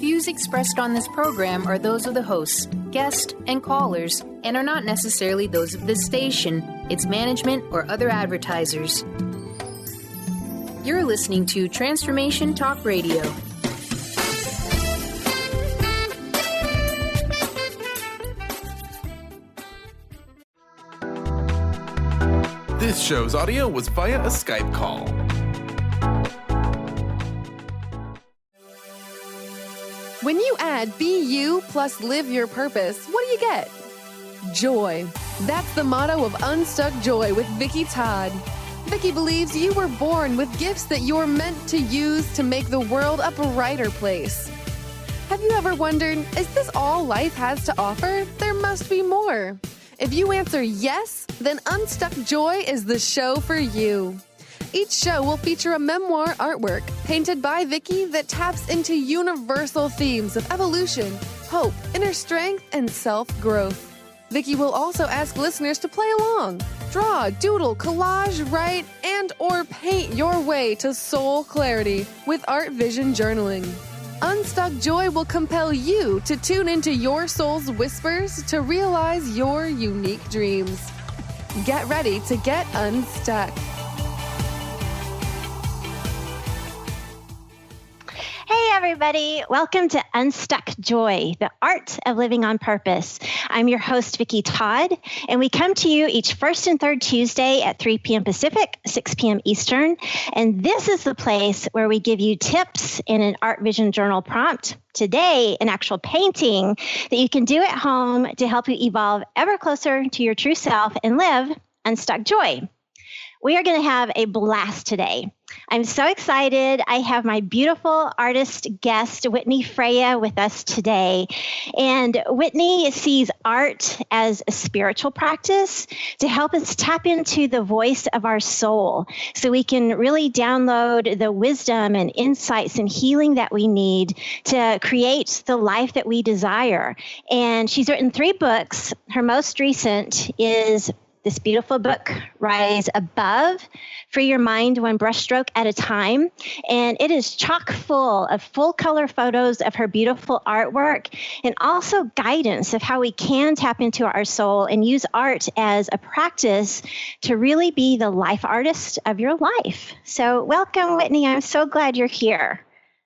views expressed on this program are those of the hosts, guests, and callers, and are not necessarily those of this station, its management, or other advertisers. You're listening to Transformation Talk Radio. This show's audio was via a Skype call. When you add Be You plus Live Your Purpose, what do you get? Joy. That's the motto of Unstuck JOY with Vicki Todd. Vicki believes you were born with gifts that you're meant to use to make the world a brighter place. Have you ever wondered, is this all life has to offer? There must be more. If you answer yes, then Unstuck JOY is the show for you. Each show will feature a memoir artwork painted by Vicki that taps into universal themes of evolution, hope, inner strength, and self-growth. Vicki will also ask listeners to play along. Draw, doodle, collage, write, and/or paint your way to soul clarity with Art Vision Journaling. Unstuck JOY will compel you to tune into your soul's whispers to realize your unique dreams. Get ready to get unstuck. Hey everybody, welcome to Unstuck JOY, the art of living on purpose. I'm your host, Vicki Todd, and we come to you each first and third Tuesday at 3 p.m. Pacific, 6 p.m. Eastern. And this is the place where we give you tips in an Art Vision Journal prompt. Today, an actual painting that you can do at home to help you evolve ever closer to your true self and live Unstuck JOY. We are going to have a blast today. I'm so excited. I have my beautiful artist guest, Whitney Freya, with us today. And Whitney sees art as a spiritual practice to help us tap into the voice of our soul so we can really download the wisdom and insights and healing that we need to create the life that we desire. And she's written 3 books. Her most recent is this beautiful book, Rise Above, Free Your Mind One Brushstroke at a Time. And it is chock full of full color photos of her beautiful artwork and also guidance of how we can tap into our soul and use art as a practice to really be the life artist of your life. So welcome, Whitney. I'm so glad you're here.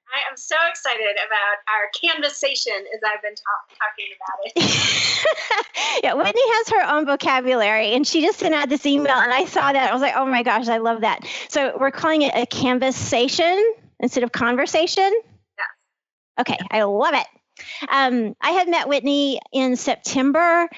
I am so excited about our canvasation as I've been talking about it. Yeah, Whitney has her own vocabulary, and she just sent out this email, and I saw that. I was like, oh my gosh, I love that. So we're calling it a canvasation instead of conversation? Yes. Okay, I love it. I had met Whitney in September.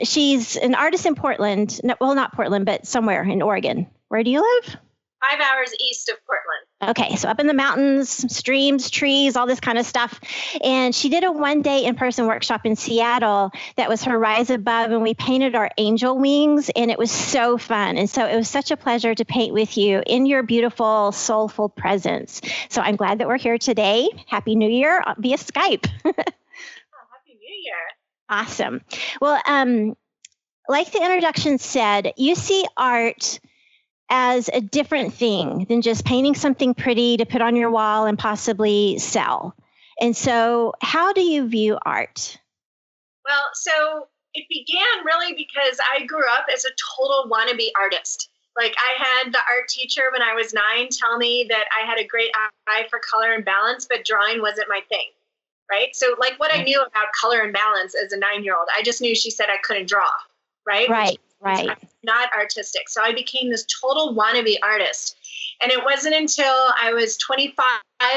She's an artist in Portland. No, well, not Portland, but somewhere in Oregon. Where do you live? 5 hours east of Portland. Okay, so up in the mountains, streams, trees, all this kind of stuff. And she did a one-day in-person workshop in Seattle that was her Rise Above, and we painted our angel wings, and it was so fun. And so it was such a pleasure to paint with you in your beautiful, soulful presence. So I'm glad that we're here today. Happy New Year via Skype. Oh, Happy New Year. Awesome. Well, like the introduction said, you see art as a different thing than just painting something pretty to put on your wall and possibly sell. And so how do you view art? Well, so it began really because I grew up as a total wannabe artist. Like I had the art teacher when I was 9 tell me that I had a great eye for color and balance, but drawing wasn't my thing, right? So like what I knew about color and balance as a 9-year-old, I just knew she said I couldn't draw, right? Right. I'm not artistic. So I became this total wannabe artist. And it wasn't until I was 25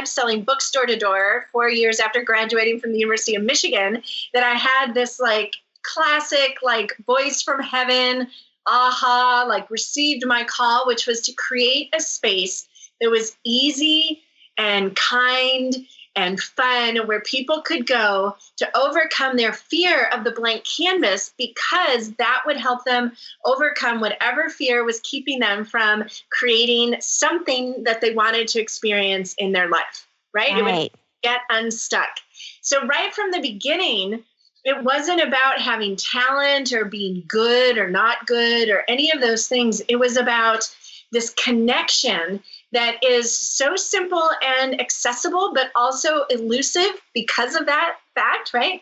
selling bookstore to door 4 years after graduating from the University of Michigan that I had this like classic, like voice from heaven, aha, like received my call, which was to create a space that was easy and kind and fun, where people could go to overcome their fear of the blank canvas, because that would help them overcome whatever fear was keeping them from creating something that they wanted to experience in their life, right? It would get unstuck. So right from the beginning, it wasn't about having talent or being good or not good or any of those things. It was about this connection that is so simple and accessible, but also elusive because of that fact, right?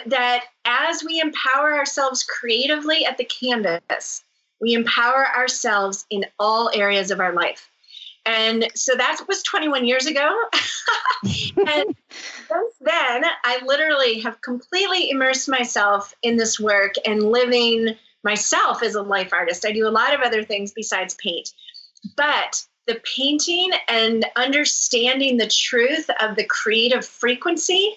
That as we empower ourselves creatively at the canvas, we empower ourselves in all areas of our life. And so that was 21 years ago. And since then, I literally have completely immersed myself in this work and living myself as a life artist. I do a lot of other things besides paint. But the painting and understanding the truth of the creative frequency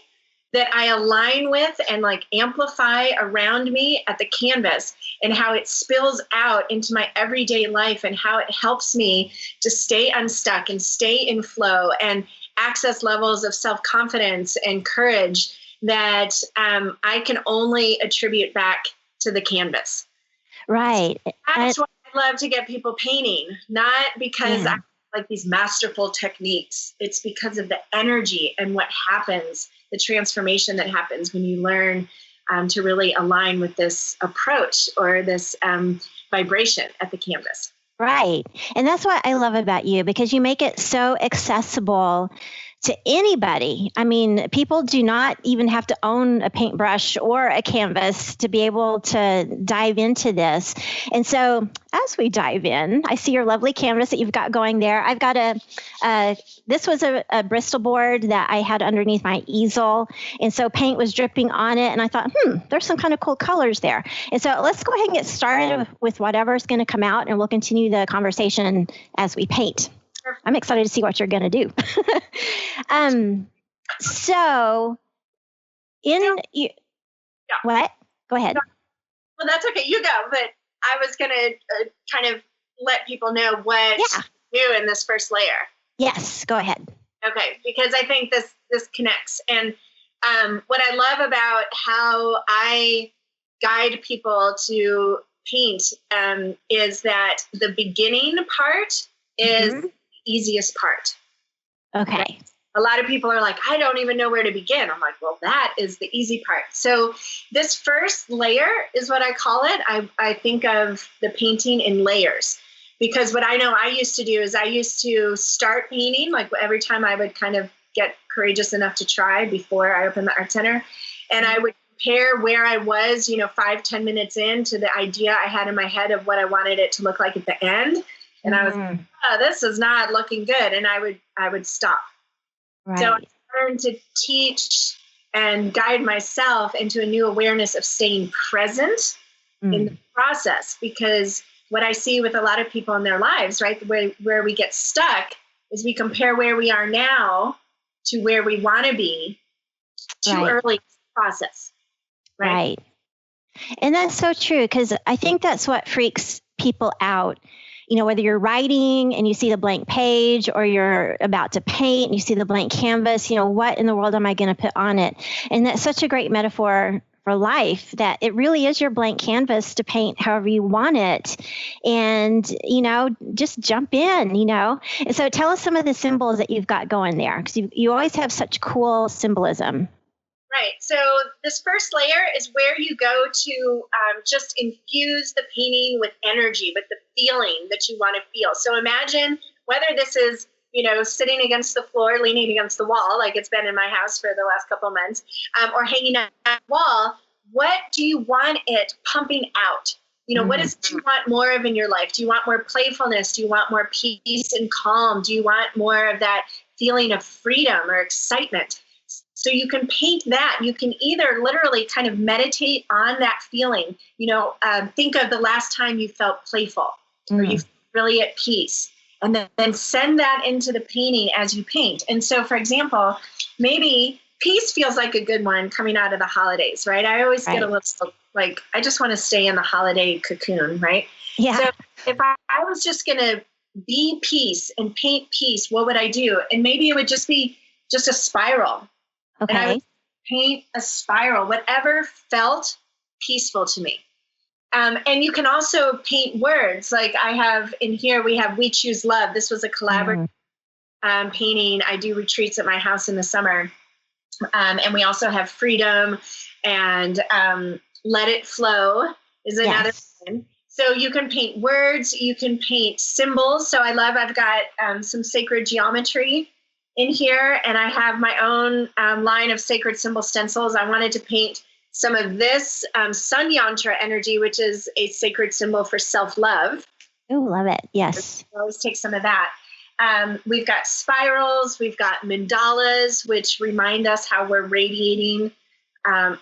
that I align with and like amplify around me at the canvas, and how it spills out into my everyday life, and how it helps me to stay unstuck and stay in flow and access levels of self-confidence and courage that I can only attribute back to the canvas. Right. That's why I love to get people painting, not because I like these masterful techniques. It's because of the energy and what happens, the transformation that happens when you learn to really align with this approach or this vibration at the canvas. Right. And that's what I love about you, because you make it so accessible to anybody. I mean, people do not even have to own a paintbrush or a canvas to be able to dive into this. And so as we dive in, I see your lovely canvas that you've got going there. I've got this was a Bristol board that I had underneath my easel. And so paint was dripping on it. And I thought, there's some kind of cool colors there. And so let's go ahead and get started with whatever's going to come out, and we'll continue the conversation as we paint. I'm excited to see what you're going to do. What? Go ahead. Well, that's okay. You go. But I was going to kind of let people know what you do in this first layer. Yes, go ahead. Okay, because I think this connects. And what I love about how I guide people to paint is that the beginning part is the easiest part. Okay. Right? A lot of people are like, I don't even know where to begin. I'm like, well, that is the easy part. So this first layer is what I call it. I think of the painting in layers, because what I know I used to do is I used to start painting, like every time I would kind of get courageous enough to try before I opened the art center. And I would compare where I was, 5-10 minutes in to the idea I had in my head of what I wanted it to look like at the end. And I was like, this is not looking good. And I would stop. Right. So I learned to teach and guide myself into a new awareness of staying present in the process, because what I see with a lot of people in their lives, right, where we get stuck is we compare where we are now to where we want to be too early in the process. Right. And that's so true, because I think that's what freaks people out. Whether you're writing and you see the blank page, or you're about to paint and you see the blank canvas, what in the world am I going to put on it? And that's such a great metaphor for life, that it really is your blank canvas to paint however you want it. And, just jump in, And so tell us some of the symbols that you've got going there, because you always have such cool symbolism. Right. So this first layer is where you go to just infuse the painting with energy, with the feeling that you want to feel. So imagine whether this is, sitting against the floor, leaning against the wall, like it's been in my house for the last couple of months, or hanging on the wall. What do you want it pumping out? What is it you want more of in your life? Do you want more playfulness? Do you want more peace and calm? Do you want more of that feeling of freedom or excitement? So you can paint that. You can either literally kind of meditate on that feeling. Think of the last time you felt playful or you felt really at peace, and then send that into the painting as you paint. And so, for example, maybe peace feels like a good one coming out of the holidays, right? I always get a little like, I just want to stay in the holiday cocoon, right? Yeah. So if I was just going to be peace and paint peace, what would I do? And maybe it would just be just a spiral. Okay. And I would paint a spiral, whatever felt peaceful to me. And you can also paint words. Like I have in here, we have We Choose Love. This was a collaborative painting. I do retreats at my house in the summer. And we also have Freedom and Let It Flow is another one. So you can paint words, you can paint symbols. So I've got some sacred geometry in here, and I have my own line of sacred symbol stencils. I wanted to paint some of this sun yantra energy, which is a sacred symbol for self-love. Oh, love it. Yes. I always take some of that. We've got spirals, we've got mandalas, which remind us how we're radiating an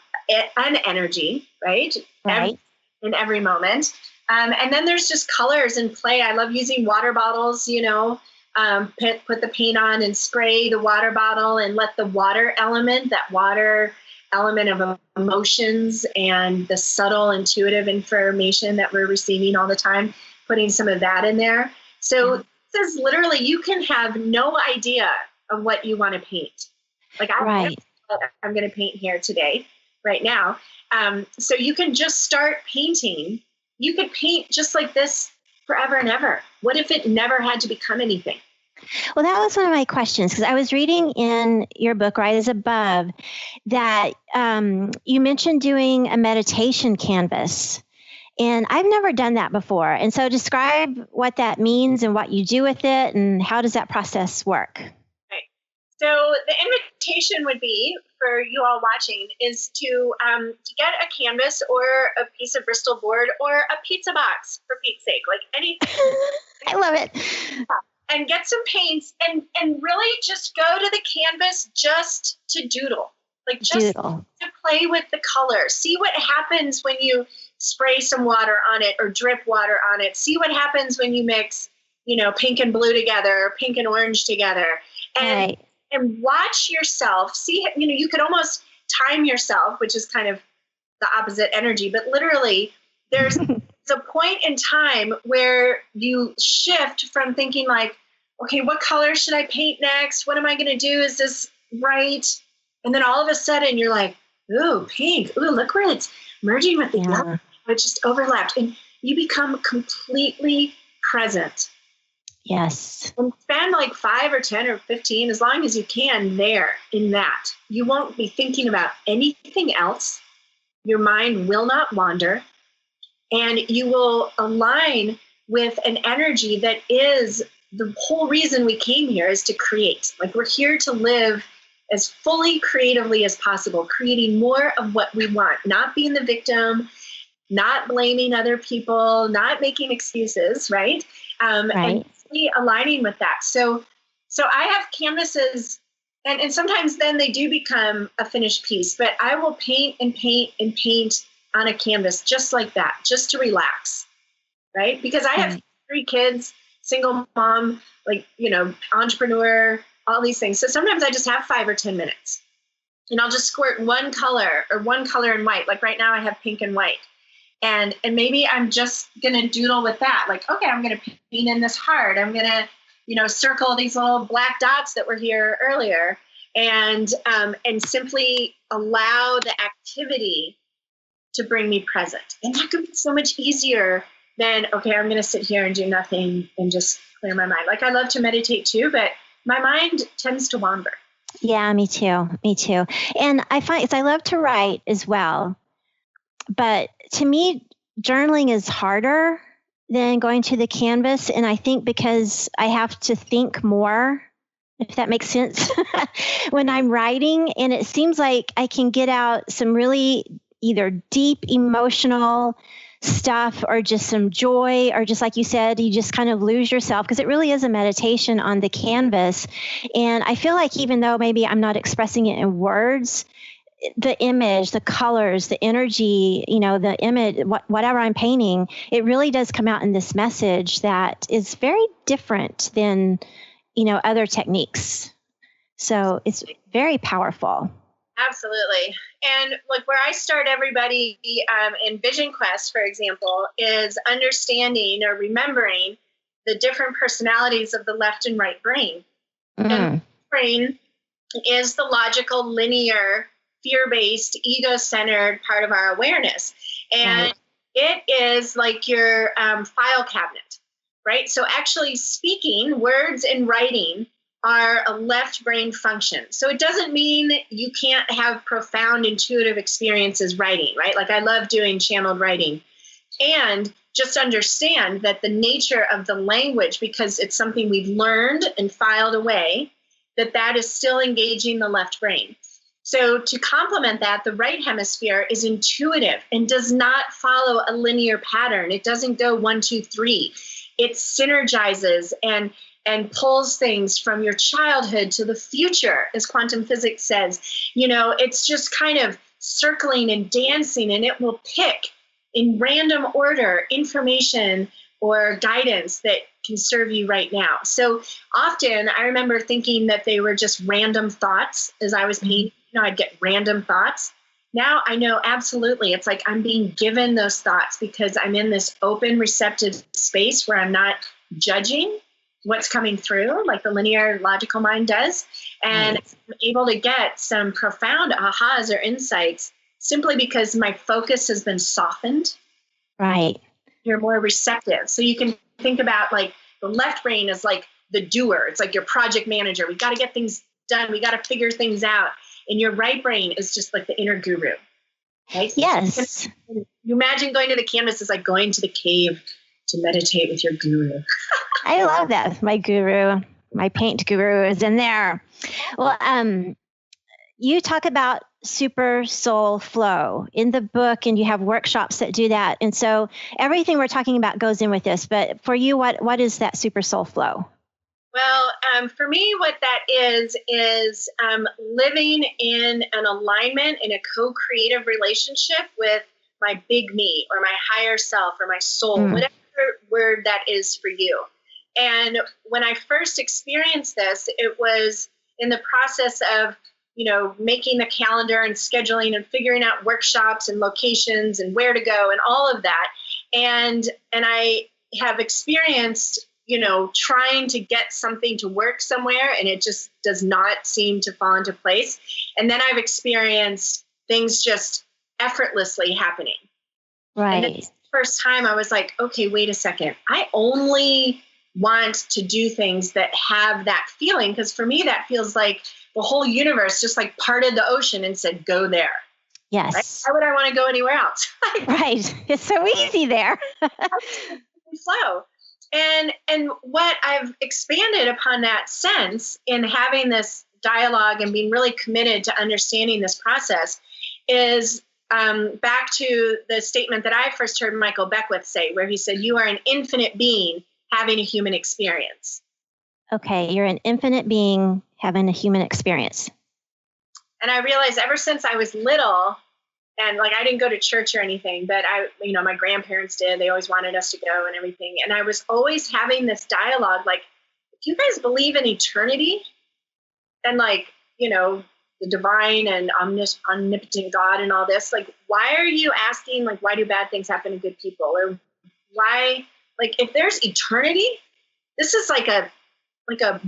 energy, right? Right. In every moment. And then there's just colors and play. I love using water bottles, put the paint on and spray the water bottle and let the water element of emotions and the subtle intuitive information that we're receiving all the time, putting some of that in there. So this is literally, you can have no idea of what you want to paint. Like I'm going to paint here today, right now. So you can just start painting. You could paint just like this forever and ever. What if it never had to become anything? Well, that was one of my questions, because I was reading in your book, right as above, that you mentioned doing a meditation canvas. And I've never done that before. And so describe what that means and what you do with it, and how does that process work? Right. So the invitation would be for you all watching is to get a canvas or a piece of Bristol board or a pizza box, for Pete's sake, like anything. I love it. And get some paints and really just go to the canvas just to doodle, like just to play with the color. See what happens when you spray some water on it or drip water on it. See what happens when you mix, pink and blue together, or pink and orange together. And watch yourself. See, you could almost time yourself, which is kind of the opposite energy, but literally there's a point in time where you shift from thinking like, okay, what color should I paint next? What am I going to do? Is this right? And then all of a sudden you're like, ooh, pink. Ooh, look where it's merging with the yellow. It just overlapped. And you become completely present. Yes. And spend like 5 or 10 or 15, as long as you can, there in that. You won't be thinking about anything else. Your mind will not wander. And you will align with an energy that is the whole reason we came here, is to create. Like, we're here to live as fully creatively as possible, creating more of what we want, not being the victim, not blaming other people, not making excuses, right? And aligning with that. So I have canvases, and sometimes then they do become a finished piece, but I will paint and paint and paint on a canvas just like that, just to relax, right? Because I have 3 kids, single mom, entrepreneur, all these things. So sometimes I just have 5 or 10 minutes, and I'll just squirt one color in white. Like right now I have pink and white. And maybe I'm just going to doodle with that. Like, okay, I'm going to paint in this heart. I'm going to, circle these little black dots that were here earlier, and simply allow the activity to bring me present. And that could be so much easier than, okay, I'm going to sit here and do nothing and just clear my mind. Like, I love to meditate too, but my mind tends to wander. Yeah, me too. And I find, I love to write as well. But to me, journaling is harder than going to the canvas. And I think because I have to think more, if that makes sense, when I'm writing. And it seems like I can get out some really either deep emotional stuff or just some joy, or just like you said, you just kind of lose yourself, because it really is a meditation on the canvas. And I feel like even though maybe I'm not expressing it in words, the image, the colors, the energy, the image, whatever I'm painting, it really does come out in this message that is very different than, other techniques. So it's very powerful. Absolutely. And like where I start everybody in Vision Quest, for example, is understanding or remembering the different personalities of the left and right brain. And the brain is the logical, linear, fear-based, ego-centered part of our awareness. And it is like your file cabinet, right? So actually speaking, words and writing are a left brain function. So it doesn't mean you can't have profound intuitive experiences writing, right? Like I love doing channeled writing. And just understand that the nature of the language, because it's something we've learned and filed away, that is still engaging the left brain. So to complement that, the right hemisphere is intuitive and does not follow a linear pattern. It doesn't go 1, 2, 3. It synergizes and pulls things from your childhood to the future, as quantum physics says. It's just kind of circling and dancing, and it will pick in random order information or guidance that can serve you right now. So often I remember thinking that they were just random thoughts as I was painting. I'd get random thoughts. Now I know absolutely it's like I'm being given those thoughts because I'm in this open, receptive space where I'm not judging what's coming through like the linear logical mind does. And I'm able to get some profound ahas or insights simply because my focus has been softened. Right. You're more receptive. So you can think about like the left brain is like the doer. It's like your project manager. We got to get things done. We got to figure things out. And your right brain is just like the inner guru. Right? Yes. You imagine going to the canvas is like going to the cave to meditate with your guru. I love that. My guru, my paint guru is in there. Well, you talk about super soul flow in the book, and you have workshops that do that. And so everything we're talking about goes in with this. But for you, what is that super soul flow? Well, for me, what that is living in an alignment, in a co-creative relationship with my big me or my higher self or my soul, whatever word that is for you. And when I first experienced this, it was in the process of, making the calendar and scheduling and figuring out workshops and locations and where to go and all of that. And I have experienced, trying to get something to work somewhere, and it just does not seem to fall into place. And then I've experienced things just effortlessly happening. Right. And the first time I was like, okay, wait a second. I only want to do things that have that feeling, because for me, that feels like the whole universe just like parted the ocean and said, go there. Yes. Right? Why would I want to go anywhere else? Right. It's so easy there. Flow. And what I've expanded upon that sense in having this dialogue and being really committed to understanding this process is back to the statement that I first heard Michael Beckwith say, where he said, you are an infinite being having a human experience. Okay, you're an infinite being having a human experience. And I realized ever since I was little, and like I didn't go to church or anything, but my grandparents did. They always wanted us to go and everything. And I was always having this dialogue, like, do you guys believe in eternity? And like, the divine and omnipotent God and all this, like, why are you asking, like, why do bad things happen to good people? Or why, like, if there's eternity, this is like a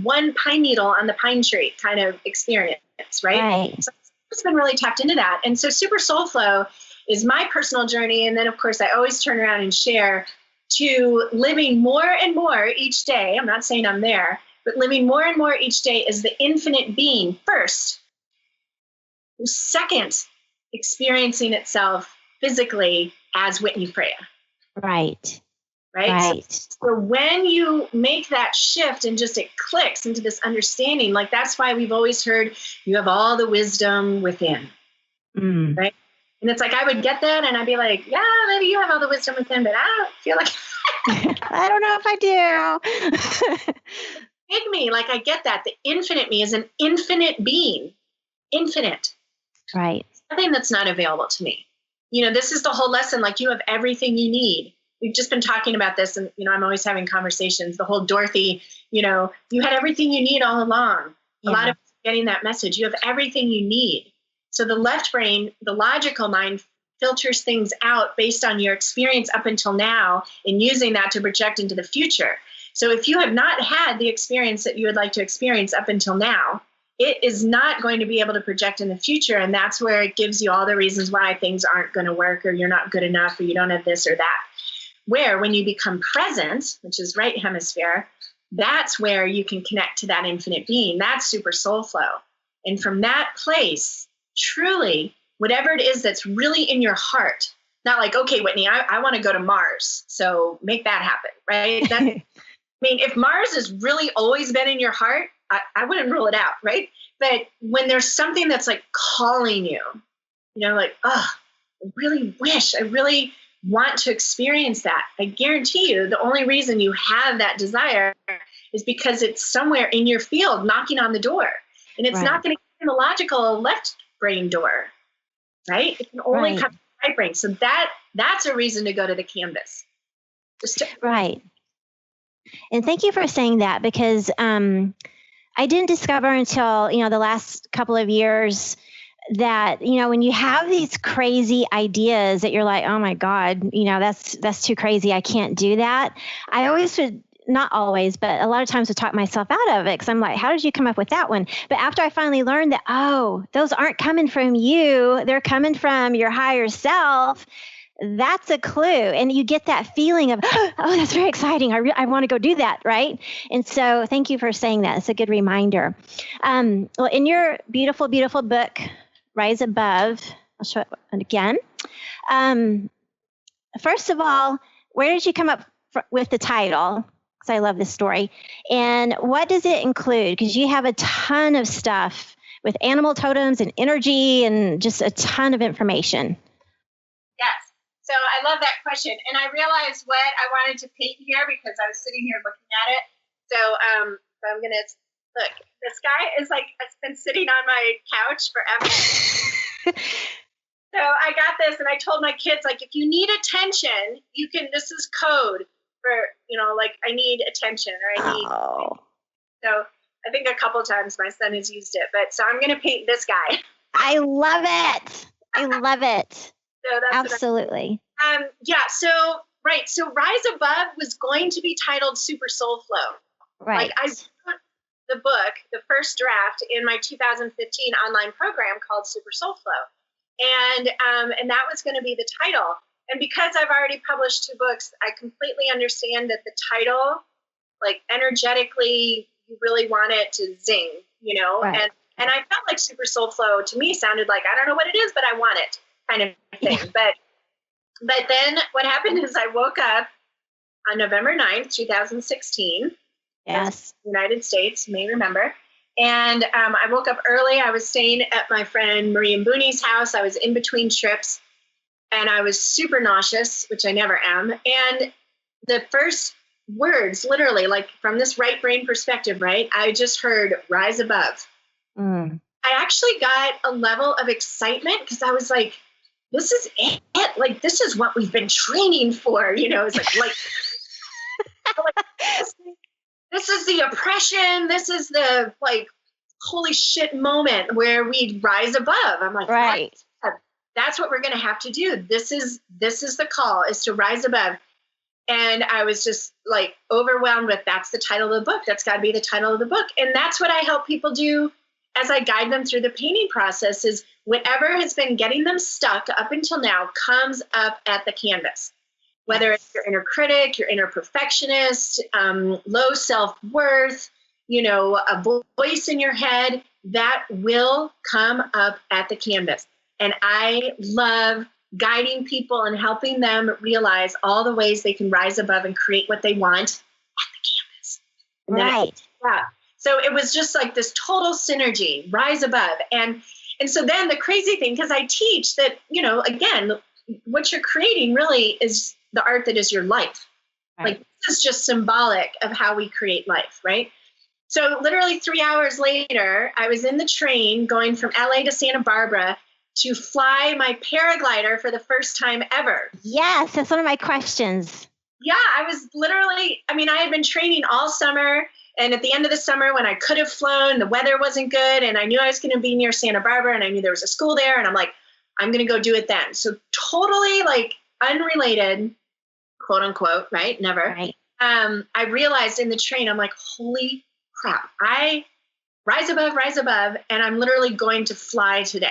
one pine needle on the pine tree kind of experience, right? So it's been really tapped into that. And so Super Soul Flow is my personal journey. And then, of course, I always turn around and share to living more and more each day. I'm not saying I'm there, but living more and more each day as the infinite being first. Second, experiencing itself physically as Whitney Freya. Right. So when you make that shift and just it clicks into this understanding, like that's why we've always heard you have all the wisdom within, right? And it's like I would get that and I'd be like, yeah, maybe you have all the wisdom within, but I don't feel like I don't know if I do. Big me, like I get that. The infinite me is an infinite being, infinite. Right. Nothing that's not available to me. This is the whole lesson. Like you have everything you need. We've just been talking about this and, I'm always having conversations. The whole Dorothy, you had everything you need all along. Yeah. A lot of getting that message. You have everything you need. So the left brain, the logical mind, filters things out based on your experience up until now and using that to project into the future. So if you have not had the experience that you would like to experience up until now, it is not going to be able to project in the future. And that's where it gives you all the reasons why things aren't going to work or you're not good enough or you don't have this or that. Where when you become present, which is right hemisphere, that's where you can connect to that infinite being. That's super soul flow. And from that place, truly, whatever it is that's really in your heart, not like, okay, Whitney, I want to go to Mars. So make that happen, right? That, I mean, if Mars has really always been in your heart, I wouldn't rule it out, right? But when there's something that's like calling you, like, oh, I really want to experience that. I guarantee you the only reason you have that desire is because it's somewhere in your field knocking on the door. And it's not going to come in the logical left brain door, right? It can only come from the right brain. So that's a reason to go to the canvas. Right. And thank you for saying that, because I didn't discover until, the last couple of years that, when you have these crazy ideas that you're like, oh my God, that's too crazy. I can't do that. I always would, not always, but a lot of times would talk myself out of it, because I'm like, how did you come up with that one? But after I finally learned that, those aren't coming from you, they're coming from your higher self. That's a clue. And you get that feeling of, oh, that's very exciting. I want to go do that. Right. And so thank you for saying that. It's a good reminder. Well, in your beautiful, beautiful book, Rise Above, I'll show it again. First of all, where did you come up with the title? Because I love this story. And what does it include? Because you have a ton of stuff with animal totems and energy and just a ton of information. Yes. So I love that question. And I realized what I wanted to paint here because I was sitting here looking at it. So I'm going to look. This guy is like, it's been sitting on my couch forever. So I got this and I told my kids, like, if you need attention, this is code for, like, I need attention or I need. So I think a couple times my son has used it, but so I'm going to paint this guy. I love it. I love it. So that's absolutely. So Rise Above was going to be titled Super Soul Flow. Right. Like I wrote the book, the first draft, in my 2015 online program called Super Soul Flow. And that was going to be the title. And because I've already published 2 books, I completely understand that the title, like energetically, you really want it to zing, Right. And I felt like Super Soul Flow to me sounded like, I don't know what it is, but I want it kind of thing. Yeah. But then what happened is I woke up on November 9th, 2016. Yes. United States, you may remember. And I woke up early. I was staying at my friend Marie and Booney's house. I was in between trips and I was super nauseous, which I never am. And the first words, literally, like from this right brain perspective, right? I just heard Rise Above. I actually got a level of excitement because I was like, this is it. Like, this is what we've been training for, It's like this is the oppression. This is the holy shit moment where we rise above. I'm like, right. That's what we're going to have to do. This is the call, is to rise above. And I was just like overwhelmed with, that's the title of the book. That's got to be the title of the book. And that's what I help people do as I guide them through the painting process, is whatever has been getting them stuck up until now comes up at the canvas. Whether it's your inner critic, your inner perfectionist, low self-worth, a voice in your head, that will come up at the canvas. And I love guiding people and helping them realize all the ways they can rise above and create what they want at the canvas. Right. Yeah. So it was just like this total synergy, rise above. And so then the crazy thing, because I teach that, again, what you're creating really is the art that is your life. Right. Like, this is just symbolic of how we create life, right? So literally 3 hours later, I was in the train going from LA to Santa Barbara to fly my paraglider for the first time ever. Yes, that's one of my questions. Yeah, I had been training all summer. And at the end of the summer, when I could have flown, the weather wasn't good. And I knew I was going to be near Santa Barbara and I knew there was a school there. And I'm like, I'm going to go do it then. So totally unrelated, quote unquote, right? Never. Right. I realized in the train, I'm like, holy crap, I rise above, and I'm literally going to fly today.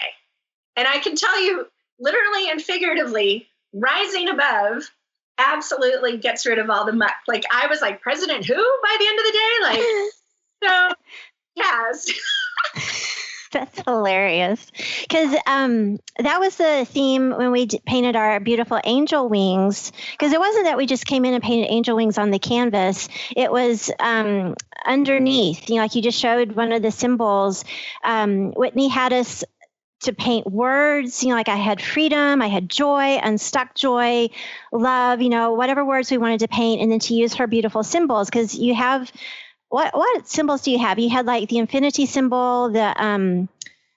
And I can tell you, literally and figuratively, rising above absolutely gets rid of all the muck. Like, I was like, President who by the end of the day? So, yes. That's hilarious. Because that was the theme when we painted our beautiful angel wings. Because it wasn't that we just came in and painted angel wings on the canvas. It was underneath, like you just showed one of the symbols. Whitney had us to paint words, like I had freedom, I had joy, unstuck joy, love, whatever words we wanted to paint, and then to use her beautiful symbols. Because you have, what symbols do you have? You had like the infinity symbol, the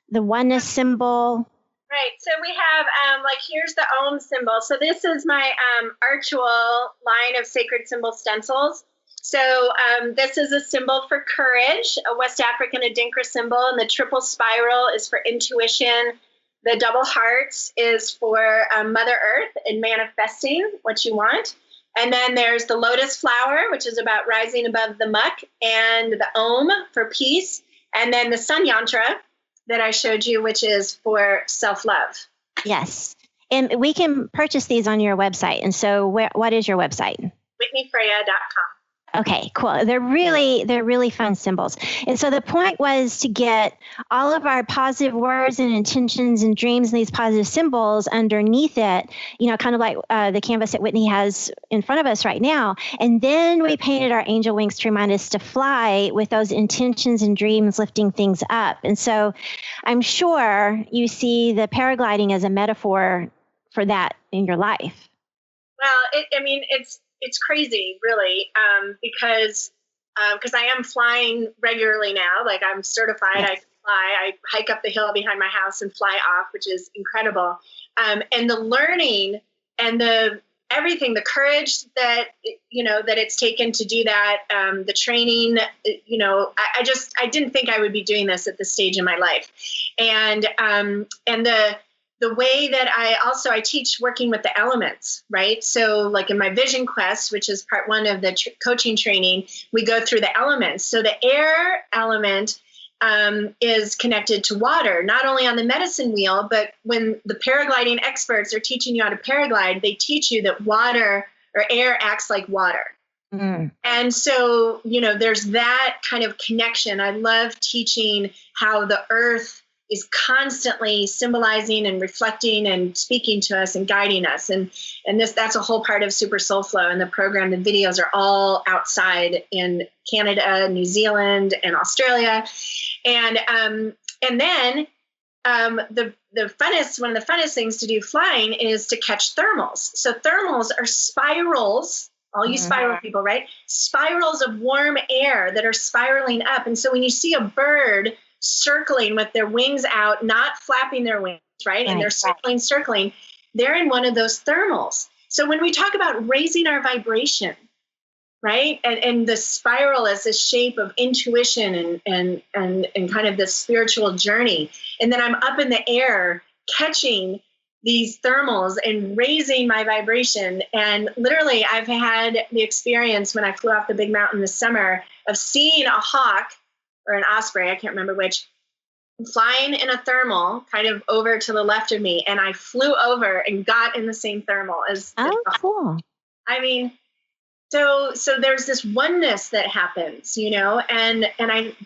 oneness symbol. Right. So we have, here's the Om symbol. So this is my Archual line of sacred symbol stencils. So this is a symbol for courage, a West African Adinkra symbol, and the triple spiral is for intuition. The double hearts is for Mother Earth and manifesting what you want. And then there's the lotus flower, which is about rising above the muck, and the Om for peace. And then the Sun Yantra that I showed you, which is for self-love. Yes. And we can purchase these on your website. And so what is your website? WhitneyFreya.com. Okay, cool. They're really fun symbols. And so the point was to get all of our positive words and intentions and dreams and these positive symbols underneath it, kind of like the canvas that Whitney has in front of us right now. And then we painted our angel wings to remind us to fly with those intentions and dreams lifting things up. And so I'm sure you see the paragliding as a metaphor for that in your life. Well, it's crazy, really, because I am flying regularly now. Like, I'm certified. Yes. I fly. I hike up the hill behind my house and fly off, which is incredible. And the learning and everything, the courage that it's taken to do that, the training. I didn't think I would be doing this at this stage in my life, and the way that I teach working with the elements, right? So like in my Vision Quest, which is part one of the coaching training, we go through the elements. So the air element is connected to water, not only on the medicine wheel, but when the paragliding experts are teaching you how to paraglide, they teach you that water or air acts like water. Mm. And so, there's that kind of connection. I love teaching how the earth is constantly symbolizing and reflecting and speaking to us and guiding us. And that's a whole part of Super Soul Flow. And the program, the videos are all outside in Canada, New Zealand, and Australia. And then one of the funnest things to do flying is to catch thermals. So thermals are spirals, all you spiral people, right? Spirals of warm air that are spiraling up. And so when you see a bird circling with their wings out, not flapping their wings, right? And they're circling, they're in one of those thermals. So when we talk about raising our vibration, right? And the spiral as this shape of intuition and kind of this spiritual journey. And then I'm up in the air catching these thermals and raising my vibration. And literally I've had the experience when I flew off the big mountain this summer of seeing a hawk or an osprey, I can't remember which, flying in a thermal kind of over to the left of me. And I flew over and got in the same thermal as the hawk. Cool. I mean, so there's this oneness that happens, and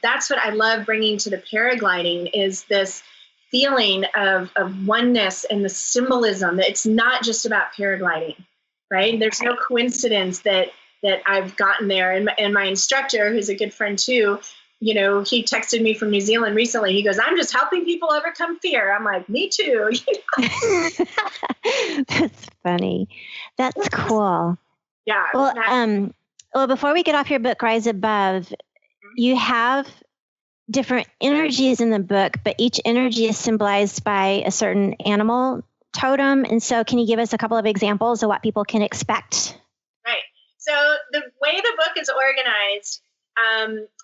that's what I love bringing to the paragliding is this feeling of oneness and the symbolism that it's not just about paragliding, right? There's no coincidence that I've gotten there. And my instructor, who's a good friend too, he texted me from New Zealand recently. He goes, "I'm just helping people overcome fear." I'm like, me too. That's funny. That's cool. Yeah. Well, before we get off your book, Rise Above, you have different energies in the book, but each energy is symbolized by a certain animal totem. And so can you give us a couple of examples of what people can expect? Right. So the way the book is organized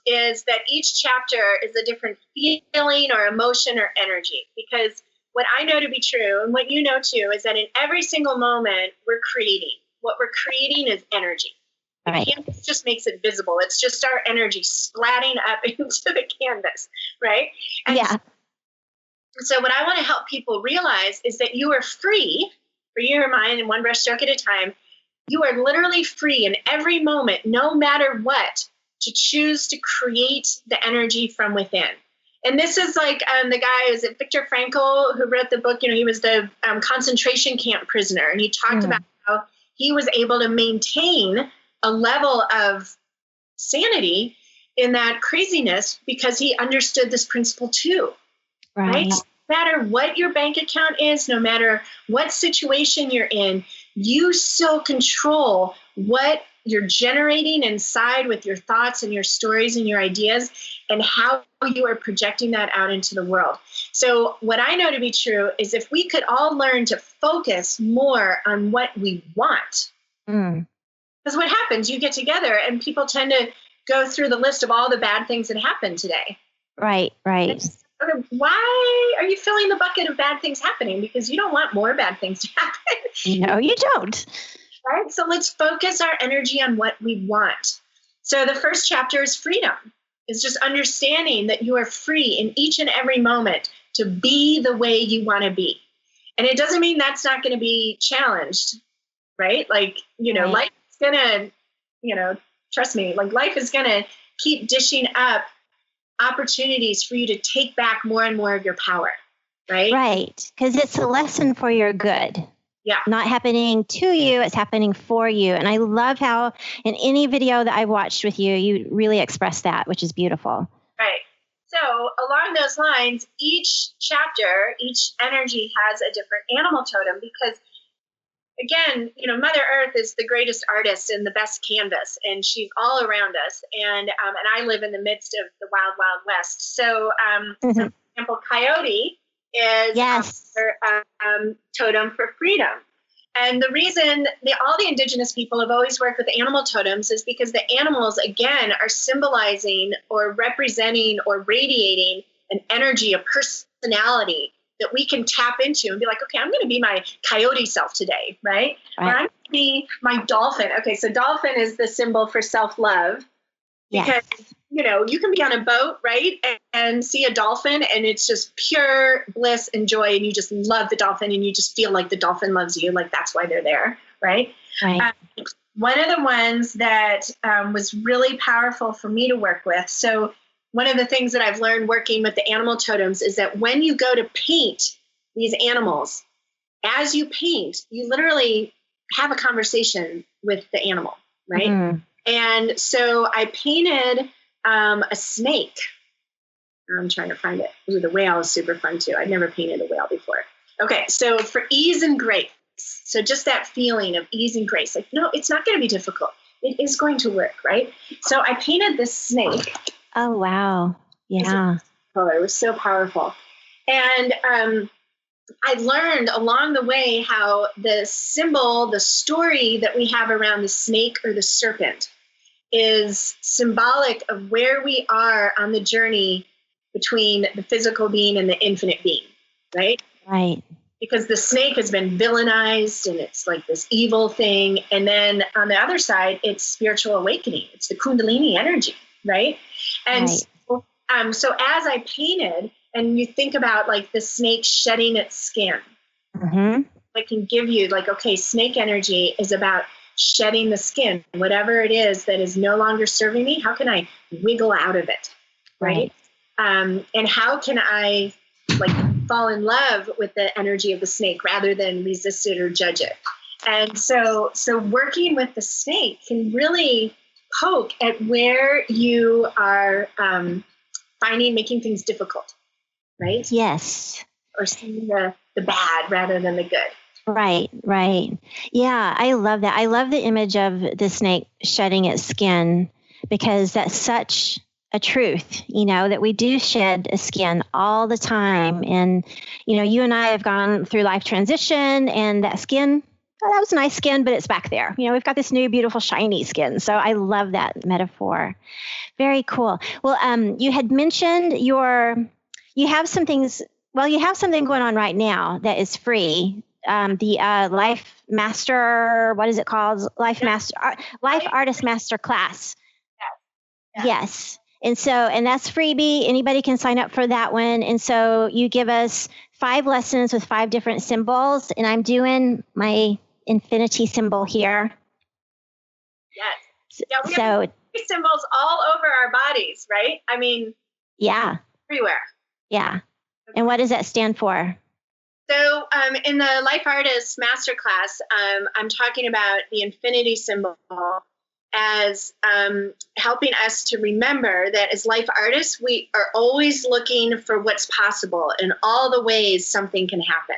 is that each chapter is a different feeling or emotion or energy. Because what I know to be true, and what you know too, is that in every single moment we're creating. What we're creating is energy. Right. The canvas just makes it visible. It's just our energy splatting up into the canvas, right? And so what I want to help people realize is that you are free, for your mind, and one brush stroke at a time. You are literally free in every moment, no matter what, to choose to create the energy from within. And this is like the guy, is it Viktor Frankl, who wrote the book? He was the concentration camp prisoner. And he talked about how he was able to maintain a level of sanity in that craziness because he understood this principle too, right? No matter what your bank account is, no matter what situation you're in, you still control what you're generating inside with your thoughts and your stories and your ideas and how you are projecting that out into the world. So what I know to be true is if we could all learn to focus more on what we want, because what happens, you get together and people tend to go through the list of all the bad things that happened today. Right. Why are you filling the bucket of bad things happening? Because you don't want more bad things to happen. No, you don't. Right? So let's focus our energy on what we want. So the first chapter is freedom. It's just understanding that you are free in each and every moment to be the way you want to be. And it doesn't mean that's not going to be challenged, right? Like, life is going to, trust me, like life is going to keep dishing up opportunities for you to take back more and more of your power, right? Right. Because it's a lesson for your good. Yeah. Not happening to you, it's happening for you. And I love how in any video that I've watched with you, you really express that, which is beautiful. Right. So along those lines, each chapter, each energy has a different animal totem because, again, Mother Earth is the greatest artist and the best canvas, and she's all around us. And I live in the midst of the wild, wild west. So, for example, coyote is our totem for freedom. And the reason all the indigenous people have always worked with animal totems is because the animals, again, are symbolizing or representing or radiating an energy, a personality that we can tap into and be like, okay, I'm going to be my coyote self today, right? Or I'm going to be my dolphin. Okay, so dolphin is the symbol for self-love because, you can be on a boat, right, and see a dolphin and it's just pure bliss and joy and you just love the dolphin and you just feel like the dolphin loves you, like that's why they're there, right? One of the ones that was really powerful for me to work with, so one of the things that I've learned working with the animal totems is that when you go to paint these animals, as you paint, you literally have a conversation with the animal, right? And so I painted a snake. I'm trying to find it. Ooh, the whale is super fun too. I'd never painted a whale before. Okay, so for ease and grace, so just that feeling of ease and grace, like, no, it's not going to be difficult. It is going to work, right? So I painted this snake. Oh, wow. Yeah. It was so powerful. And I learned along the way how the symbol, the story that we have around the snake or the serpent is symbolic of where we are on the journey between the physical being and the infinite being, right? Right. Because the snake has been villainized and it's like this evil thing. And then on the other side, it's spiritual awakening. It's the Kundalini energy, right? And so as I painted, and you think about like the snake shedding its skin, I can give you like, okay, snake energy is about shedding the skin, whatever it is that is no longer serving me. How can I wiggle out of it? Right. And how can I like fall in love with the energy of the snake rather than resist it or judge it? And so working with the snake can really poke at where you are making things difficult, right? Yes. Or seeing the bad rather than the good. Right. Yeah, I love that. I love the image of the snake shedding its skin because that's such a truth, that we do shed a skin all the time. And, you and I have gone through life transition and that skin, that was nice skin, but it's back there. We've got this new, beautiful, shiny skin. So I love that metaphor. Very cool. Well, you had mentioned you have something going on right now that is free. The Life Master, what is it called? Life Artist Master Class. Yes. And that's freebie. Anybody can sign up for that one. And so you give us 5 lessons with 5 different symbols. And I'm doing my infinity symbol here. Yes. Yeah, we have symbols all over our bodies, right? I mean, everywhere. Yeah. And what does that stand for? So in the Life Artist Masterclass, I'm talking about the infinity symbol as helping us to remember that as life artists, we are always looking for what's possible in all the ways something can happen,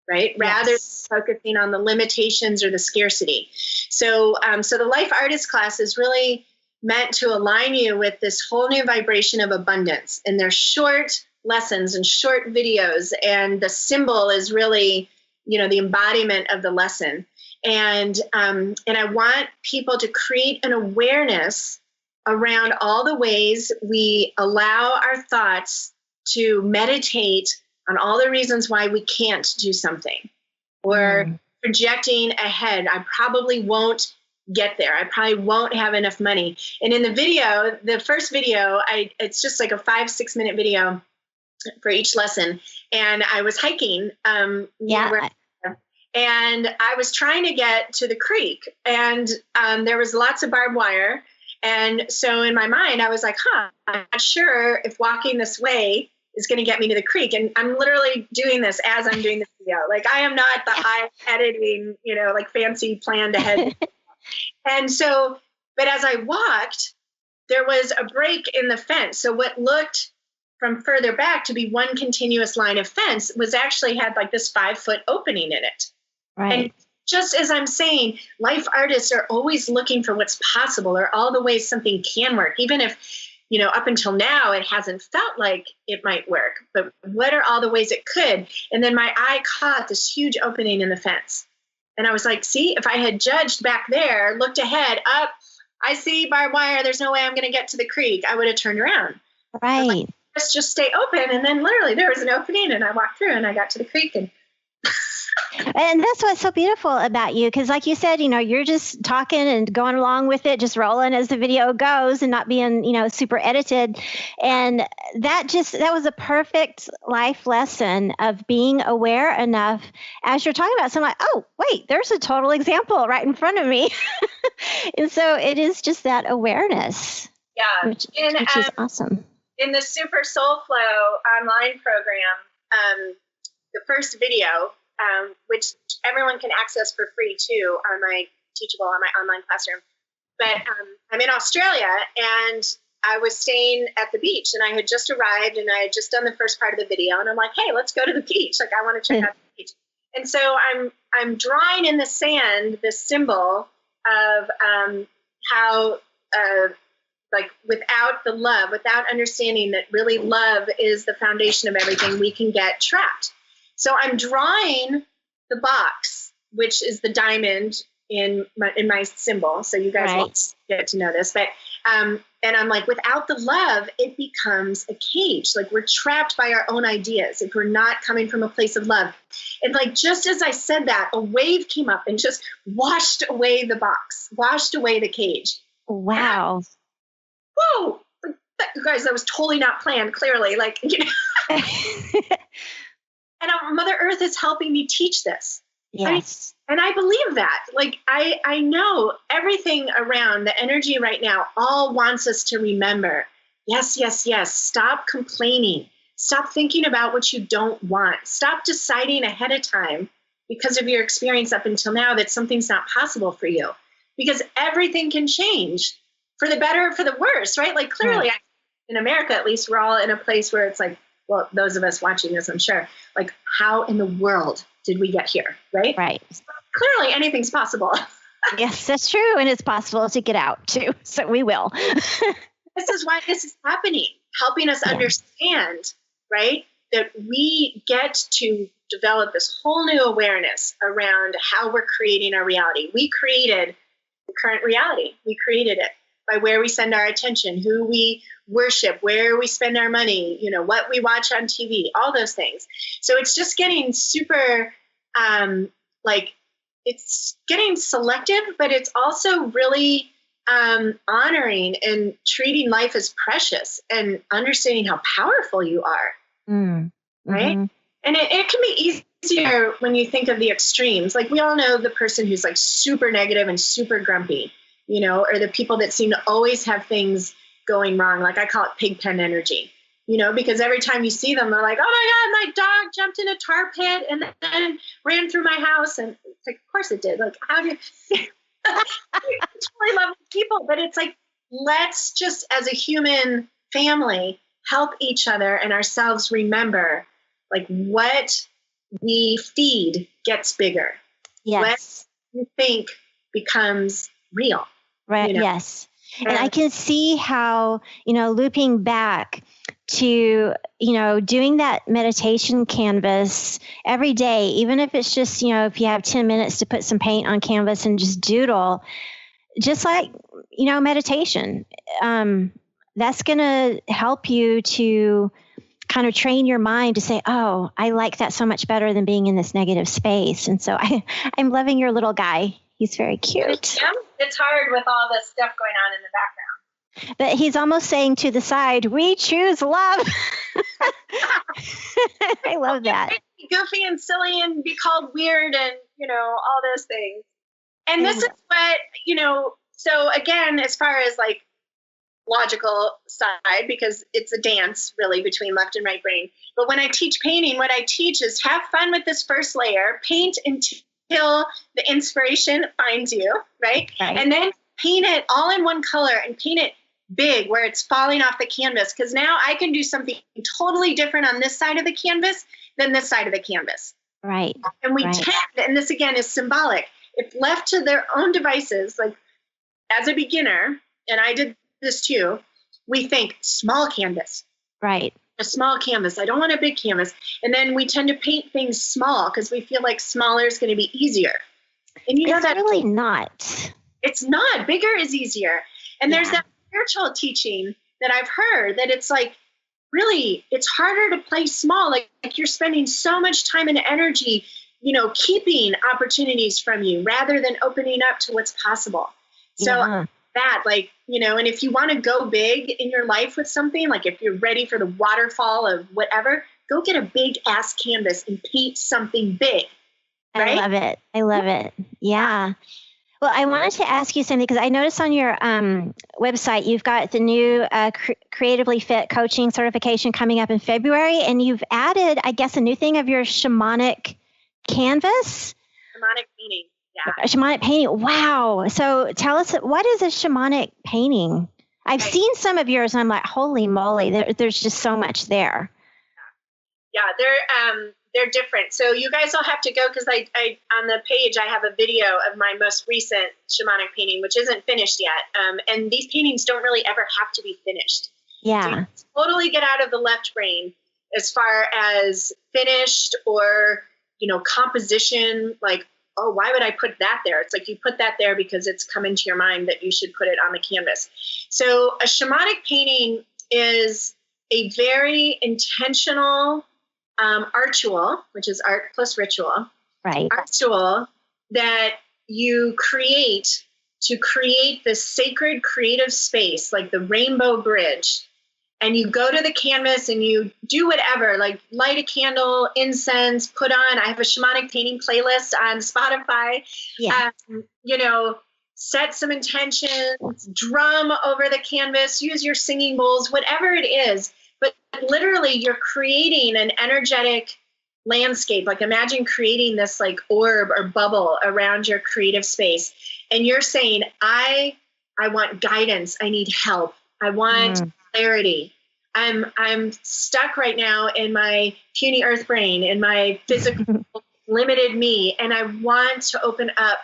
right? Yes. Rather than focusing on the limitations or the scarcity. So the Life Artist class is really meant to align you with this whole new vibration of abundance. And they're short lessons and short videos. And the symbol is really, the embodiment of the lesson. And I want people to create an awareness around all the ways we allow our thoughts to meditate on all the reasons why we can't do something, or projecting ahead. I probably won't get there. I probably won't have enough money. And in the video, the first video, it's just like a 5-6 minute video for each lesson. And I was hiking. And I was trying to get to the creek, and there was lots of barbed wire. And so in my mind, I was like, I'm not sure if walking this way is going to get me to the creek. And I'm literally doing this as I'm doing the video. Like, I am not the high editing, like fancy planned ahead. And so, but as I walked, there was a break in the fence. So what looked from further back to be one continuous line of fence was actually had like this 5-foot opening in it. Right. And just as I'm saying, life artists are always looking for what's possible, or all the ways something can work, even if, up until now, it hasn't felt like it might work. But what are all the ways it could? And then my eye caught this huge opening in the fence. And I was like, see, if I had judged back there, looked ahead, up, I see barbed wire, there's no way I'm going to get to the creek, I would have turned around. Right. Like, let's just stay open. And then literally there was an opening, and I walked through and I got to the creek. And that's what's so beautiful about you, because like you said, you're just talking and going along with it, just rolling as the video goes and not being, super edited. And that was a perfect life lesson of being aware enough as you're talking about. So I'm like, oh, wait, there's a total example right in front of me. And so it is just that awareness. Yeah. Which is awesome. In the Super Soul Flow online program, the first video, which everyone can access for free too on my online classroom. But I'm in Australia, and I was staying at the beach, and I had just arrived, and I had just done the first part of the video, and I'm like, hey, let's go to the beach. Like, I want to check out the beach. And so I'm drawing in the sand this symbol of how like without the love, without understanding that really love is the foundation of everything, we can get trapped. So I'm drawing the box, which is the diamond in my symbol. So you guys won't get to know this, but and I'm like, without the love, it becomes a cage. Like, we're trapped by our own ideas if we're not coming from a place of love. And like, just as I said that, a wave came up and just washed away the box, washed away the cage. Wow. Whoa, you guys, that was totally not planned, clearly. Like, and Mother Earth is helping me teach this. Yes. And I believe that. Like, I know everything around the energy right now all wants us to remember, yes, yes, yes. Stop complaining. Stop thinking about what you don't want. Stop deciding ahead of time because of your experience up until now that something's not possible for you. Because everything can change for the better or for the worse, right? Like, clearly, in America, at least, we're all in a place where it's like, well, those of us watching this, I'm sure, like, how in the world did we get here, right? Right. Clearly, anything's possible. Yes, that's true. And it's possible to get out, too. So we will. This is why this is happening, helping us understand, right, that we get to develop this whole new awareness around how we're creating our reality. We created the current reality. We created it by where we send our attention, who we worship, where we spend our money, what we watch on TV, all those things. So it's just getting super, it's getting selective, but it's also really honoring and treating life as precious and understanding how powerful you are, right? And it can be easier when you think of the extremes. Like, we all know the person who's like super negative and super grumpy, or the people that seem to always have things going wrong. Like, I call it pig pen energy. because every time you see them, they're like, oh my God, my dog jumped in a tar pit and then ran through my house. And it's like, of course it did. Like, how do you totally love people? But it's like, let's just, as a human family, help each other and ourselves remember, like, what we feed gets bigger. Yes. What you think becomes real. Right. Yes. And I can see how, looping back to, doing that meditation canvas every day, even if it's just, if you have 10 minutes to put some paint on canvas and just doodle, just like, meditation, that's going to help you to kind of train your mind to say, oh, I like that so much better than being in this negative space. And so I'm loving your little guy. He's very cute. Yeah, it's hard with all this stuff going on in the background. But he's almost saying to the side, we choose love. I love that. Be goofy and silly and be called weird and, all those things. And this is what, so again, as far as like logical side, because it's a dance really between left and right brain. But when I teach painting, what I teach is have fun with this first layer, paint until the inspiration finds you, right? And then paint it all in one color and paint it big where it's falling off the canvas. Because now I can do something totally different on this side of the canvas than this side of the canvas. Right. And we tend, and this again is symbolic, if left to their own devices, like as a beginner, and I did this too, we think small canvas. Right. A small canvas. I don't want a big canvas. And then we tend to paint things small because we feel like smaller is going to be easier. And it's really not. It's not. Bigger is easier. And there's that spiritual teaching that I've heard that it's like, really, it's harder to play small. Like you're spending so much time and energy, keeping opportunities from you rather than opening up to what's possible. So that, like, and if you want to go big in your life with something, like if you're ready for the waterfall of whatever, go get a big ass canvas and paint something big. Right? I love it. Yeah. Well, I wanted to ask you something because I noticed on your website, you've got the new Creatively Fit coaching certification coming up in February, and you've added, I guess, a new thing of your shamanic canvas. Shamanic painting. Yeah. Shamanic painting. Wow. So tell us, what is a shamanic painting? I've seen some of yours and I'm like, holy moly, there's just so much there. Yeah, they're different. So you guys will have to go because I on the page, I have a video of my most recent shamanic painting, which isn't finished yet. And these paintings don't really ever have to be finished. Yeah. So you totally get out of the left brain as far as finished or, composition, like, oh, why would I put that there? It's like you put that there because it's come into your mind that you should put it on the canvas. So a shamanic painting is a very intentional art tool, which is art plus ritual. Right. Art tool that you create to create this sacred creative space, like the rainbow bridge. And you go to the canvas and you do whatever, like light a candle, incense, put on, I have a shamanic painting playlist on Spotify, set some intentions, drum over the canvas, use your singing bowls, whatever it is. But literally you're creating an energetic landscape. Like imagine creating this like orb or bubble around your creative space. And you're saying, I want guidance. I need help. I want clarity. I'm stuck right now in my puny earth brain, in my physical limited me, and I want to open up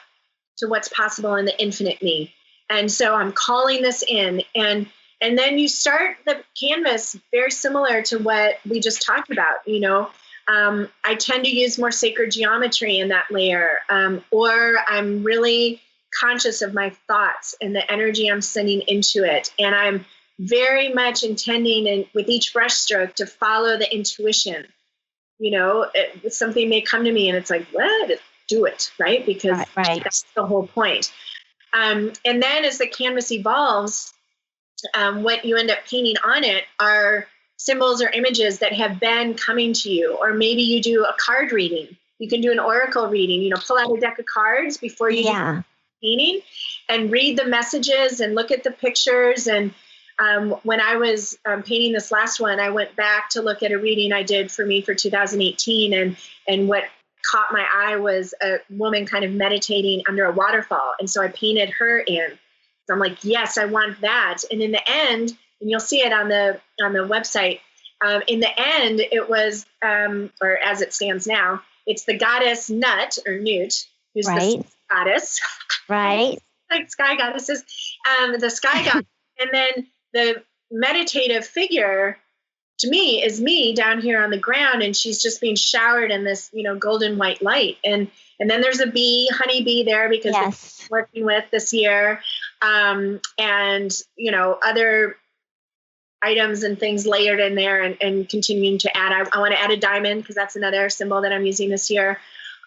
to what's possible in the infinite me. And so I'm calling this in, and then you start the canvas very similar to what we just talked about. I tend to use more sacred geometry in that layer, or I'm really conscious of my thoughts and the energy I'm sending into it. And I'm very much intending with each brushstroke to follow the intuition. Something may come to me and it's like, what? Do it, right? Because that's the whole point. And then as the canvas evolves, what you end up painting on it are symbols or images that have been coming to you. Or maybe you do a card reading. You can do an oracle reading, pull out a deck of cards before you do painting and read the messages and look at the pictures. And When I was painting this last one, I went back to look at a reading I did for 2018, and what caught my eye was a woman kind of meditating under a waterfall. And so I painted her in. So I'm like, yes, I want that. And in the end, and you'll see it on the website, in the end, it was, or as it stands now, it's the goddess Nut, or Newt, who's the goddess. Right. Like sky goddesses, the sky goddess. And then the meditative figure, to me, is me down here on the ground, and she's just being showered in this, golden white light. And then there's a bee, honeybee there, because I'm working with this year, and other items and things layered in there, and continuing to add. I want to add a diamond, because that's another symbol that I'm using this year.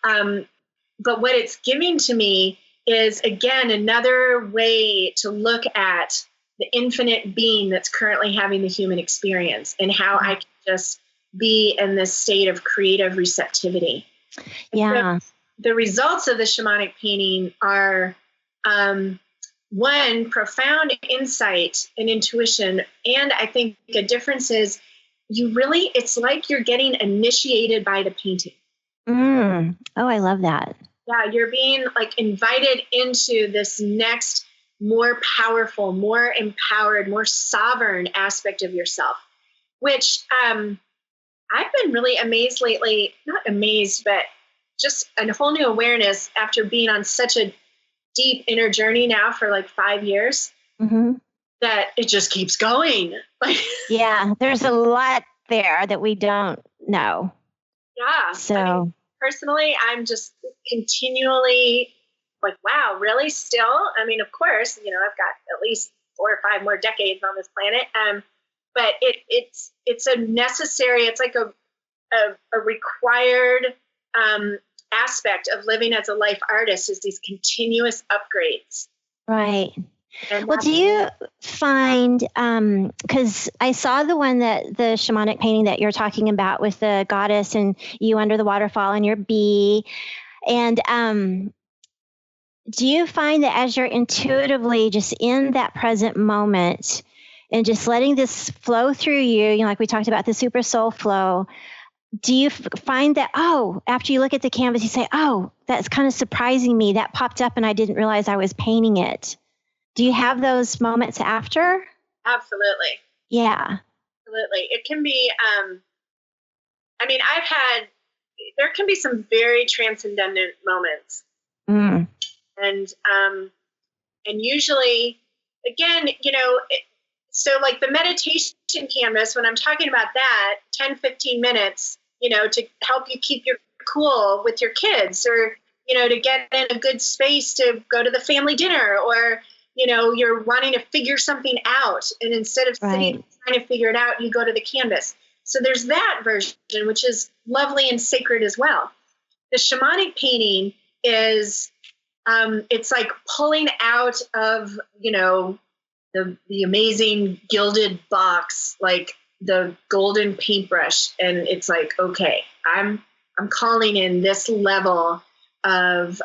But what it's giving to me is, again, another way to look at the infinite being that's currently having the human experience, and how I can just be in this state of creative receptivity. Yeah. So the results of the shamanic painting are, one, profound insight and intuition. And I think a difference is it's like you're getting initiated by the painting. Oh, I love that. Yeah, you're being invited into this next, more powerful, more empowered, more sovereign aspect of yourself, which I've been really amazed lately, not amazed, but just a whole new awareness after being on such a deep inner journey now for 5 years, that it just keeps going. Yeah, there's a lot there that we don't know. Yeah. So personally, I'm just continually wow, really still? Of course, I've got at least 4 or 5 more decades on this planet. But it's a necessary, it's like a required aspect of living as a life artist, is these continuous upgrades. Right. Well, do you find, because I saw the one the shamanic painting that you're talking about with the goddess and you under the waterfall and your bee, and do you find that as you're intuitively just in that present moment and just letting this flow through you, like we talked about the super soul flow, do you find that, after you look at the canvas, you say, that's kind of surprising me, that popped up and I didn't realize I was painting it? Do you have those moments after? Absolutely. Yeah. Absolutely. It can be, there can be some very transcendent moments. And usually, again, so the meditation canvas, when I'm talking about that, 10, 15 minutes, to help you keep your cool with your kids, or, to get in a good space to go to the family dinner, or, you're wanting to figure something out. And instead of sitting trying to figure it out, you go to the canvas. So there's that version, which is lovely and sacred as well. The shamanic painting is, it's like pulling out of, the amazing gilded box, like the golden paintbrush. And it's like, okay, I'm calling in this level of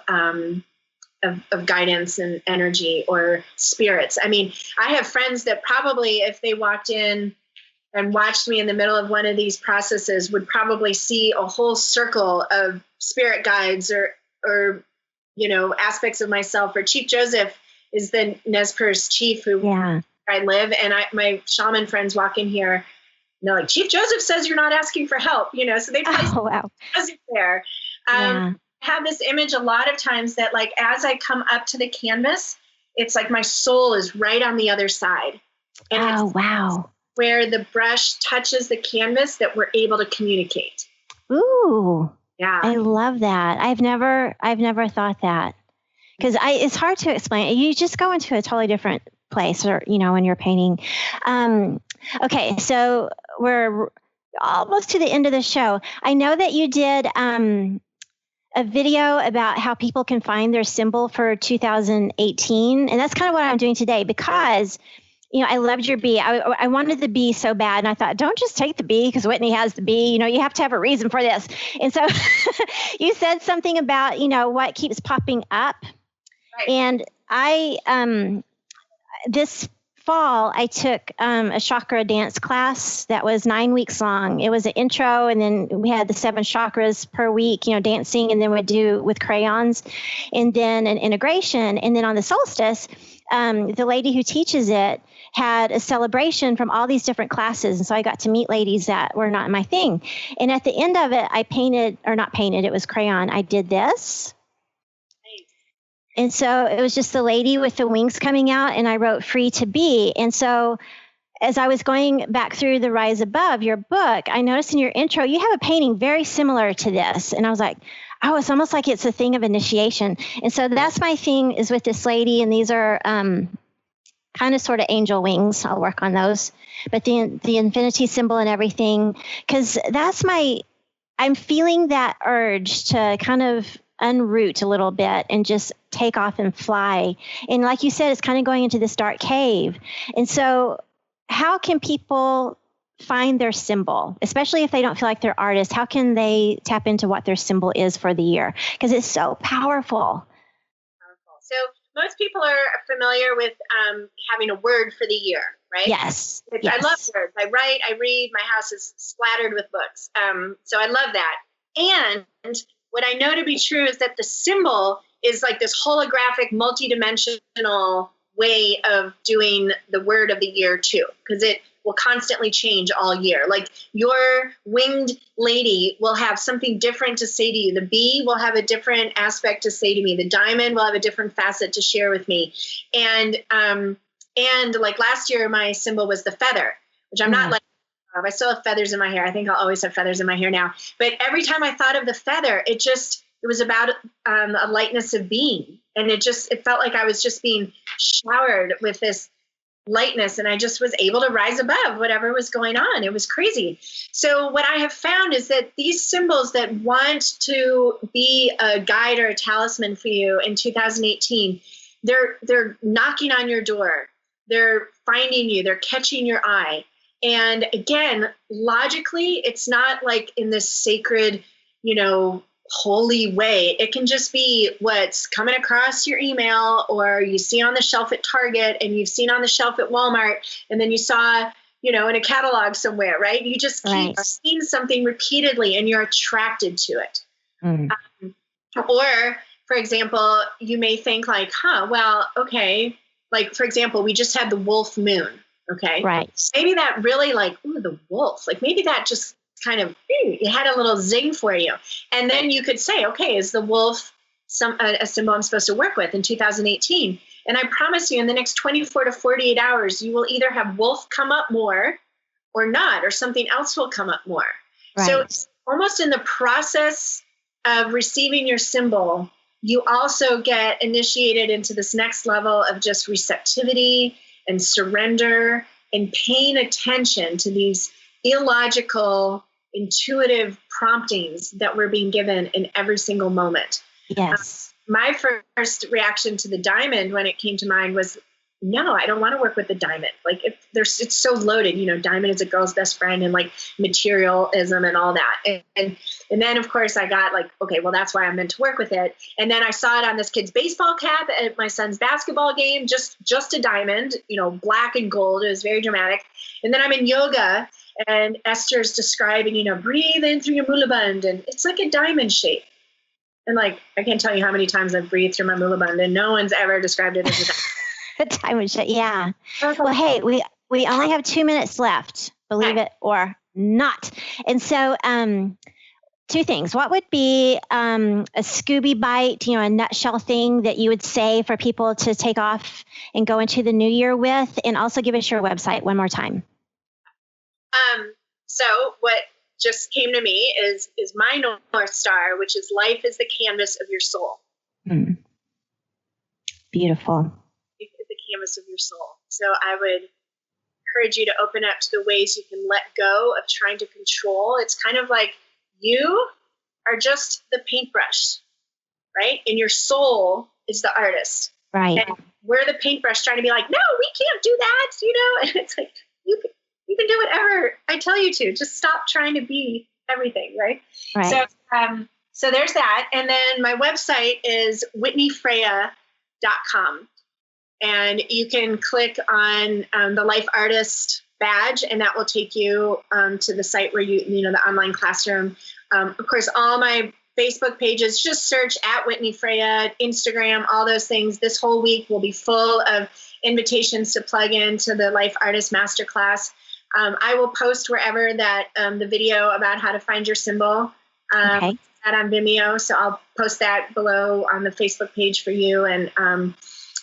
guidance and energy or spirits. I have friends that probably, if they walked in and watched me in the middle of one of these processes, would probably see a whole circle of spirit guides or aspects of myself. Or Chief Joseph is the Nez Perce chief who I live, and my shaman friends walk in here and they're like, Chief Joseph says you're not asking for help, so they place Joseph there. I have this image a lot of times that as I come up to the canvas, it's like my soul is right on the other side. And where the brush touches the canvas that we're able to communicate. Ooh. Yeah. I love that. I've never thought that, because it's hard to explain. You just go into a totally different place, or, when you're painting. Okay. So we're almost to the end of the show. I know that you did, a video about how people can find their symbol for 2018. And that's kind of what I'm doing today, because I loved your bee. I wanted the bee so bad. And I thought, don't just take the bee because Whitney has the bee. You have to have a reason for this. And so you said something about, what keeps popping up. Right. And this fall, I took a chakra dance class that was 9 weeks long. It was an intro, and then we had the 7 chakras per week, dancing, and then we'd do with crayons, and then an integration. And then on the solstice, the lady who teaches it had a celebration from all these different classes. And so I got to meet ladies that were not my thing. And at the end of it, I painted, or not painted, it was crayon. I did this. And so it was just the lady with the wings coming out, and I wrote free to be. And so as I was going back through the Rise Above, your book, I noticed in your intro, you have a painting very similar to this. And I was like, oh, it's almost like it's a thing of initiation. And so that's my thing, is with this lady. And these are kind of sort of angel wings. I'll work on those. But the infinity symbol and everything, because I'm feeling that urge to kind of unroot a little bit and just take off and fly. And like you said, it's kind of going into this dark cave. And so how can people find their symbol, especially if they don't feel like they're artists? How can they tap into what their symbol is for the year? Because it's so powerful. So most people are familiar with having a word for the year, right? Yes. I love words. I write, I read, my house is splattered with books. So I love that. And what I know to be true is that the symbol is like this holographic, multidimensional way of doing the word of the year too, because it will constantly change all year. Like your winged lady will have something different to say to you. The bee will have a different aspect to say to me. The diamond will have a different facet to share with me. And like last year, my symbol was the feather, which I'm not like, I still have feathers in my hair. I think I'll always have feathers in my hair now. But every time I thought of the feather, it was about a lightness of being. And it felt like I was just being showered with this lightness. And I just was able to rise above whatever was going on. It was crazy. So what I have found is that these symbols that want to be a guide or a talisman for you in 2018, they're knocking on your door. They're finding you. They're catching your eye. And again, logically, it's not like in this sacred, holy way. It can just be what's coming across your email, or you see on the shelf at Target, and you've seen on the shelf at Walmart, and then you saw, in a catalog somewhere, right? You just keep seeing something repeatedly and you're attracted to it. Or, for example, you may think like, well, okay. Like, for example, we just had the wolf moon. Okay. Right. Maybe that really the wolf, maybe that just kind of, it had a little zing for you. And then you could say, okay, is the wolf a symbol I'm supposed to work with in 2018? And I promise you, in the next 24 to 48 hours, you will either have wolf come up more or not, or something else will come up more. Right. So it's almost in the process of receiving your symbol, you also get initiated into this next level of just receptivity and surrender and paying attention to these illogical, intuitive promptings that we're being given in every single moment. Yes. My first reaction to the diamond when it came to mind was, no, I don't want to work with the diamond. It's so loaded, diamond is a girl's best friend, and materialism and all that. And then of course I got okay, well, that's why I'm meant to work with it. And then I saw it on this kid's baseball cap at my son's basketball game, just a diamond, black and gold. It was very dramatic. And then I'm in yoga, and Esther's describing, breathe in through your mulaband, and it's like a diamond shape. And I can't tell you how many times I've breathed through my mulaband, and no one's ever described it as a diamond. Diamond shape, yeah. Well, hey, we only have 2 minutes left, believe it or not. And so, 2 things. What would be a Scooby bite, a nutshell thing that you would say for people to take off and go into the new year with? And also give us your website one more time. So what just came to me is my North Star, which is life is the canvas of your soul. Beautiful. The canvas of your soul. So I would encourage you to open up to the ways you can let go of trying to control. It's kind of like you are just the paintbrush, right? And your soul is the artist. Right. And we're the paintbrush trying to be like, no, we can't do that, And it's like, you can do whatever I tell you to. Just stop trying to be everything, right? Right. So there's that. And then my website is whitneyfreya.com. And you can click on the Life Artist badge, and that will take you to the site where the online classroom. Of course, all my Facebook pages, just search at Whitney Freya, Instagram, all those things. This whole week will be full of invitations to plug into the Life Artist Masterclass. I will post wherever that the video about how to find your symbol that on Vimeo. So I'll post that below on the Facebook page for you and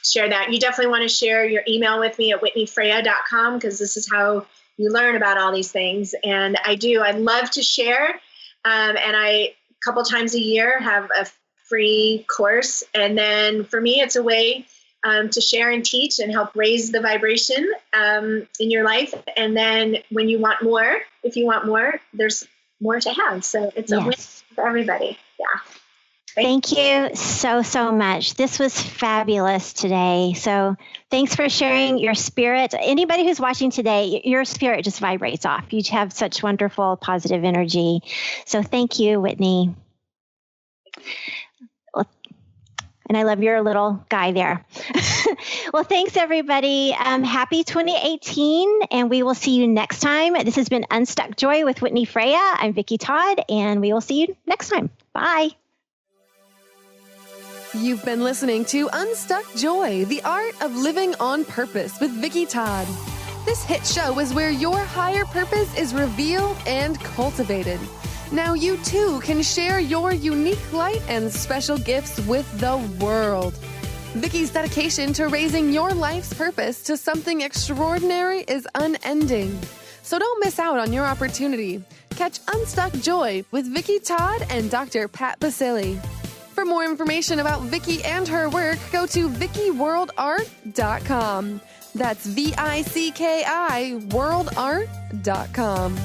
share that. You definitely want to share your email with me at whitneyfreya.com, because this is how you learn about all these things. And I love to share. And I, a couple times a year, have a free course. And then for me, it's a way to share and teach and help raise the vibration in your life. And then when you want more, if you want more, there's more to have. So it's a win for everybody. Yeah. Thank you so much. This was fabulous today. So thanks for sharing your spirit. Anybody who's watching today, your spirit just vibrates off. You have such wonderful, positive energy. So thank you, Whitney. And I love your little guy there. Well, thanks, everybody. Happy 2018, and we will see you next time. This has been Unstuck Joy with Whitney Freya. I'm Vicki Todd, and we will see you next time. Bye. You've been listening to Unstuck Joy, the art of living on purpose with Vicki Todd. This hit show is where your higher purpose is revealed and cultivated. Now you too can share your unique light and special gifts with the world. Vicki's dedication to raising your life's purpose to something extraordinary is unending. So don't miss out on your opportunity. Catch Unstuck Joy with Vicki Todd and Dr. Pat Basili. For more information about Vicki and her work, go to vickiworldart.com. That's VICKI worldart.com.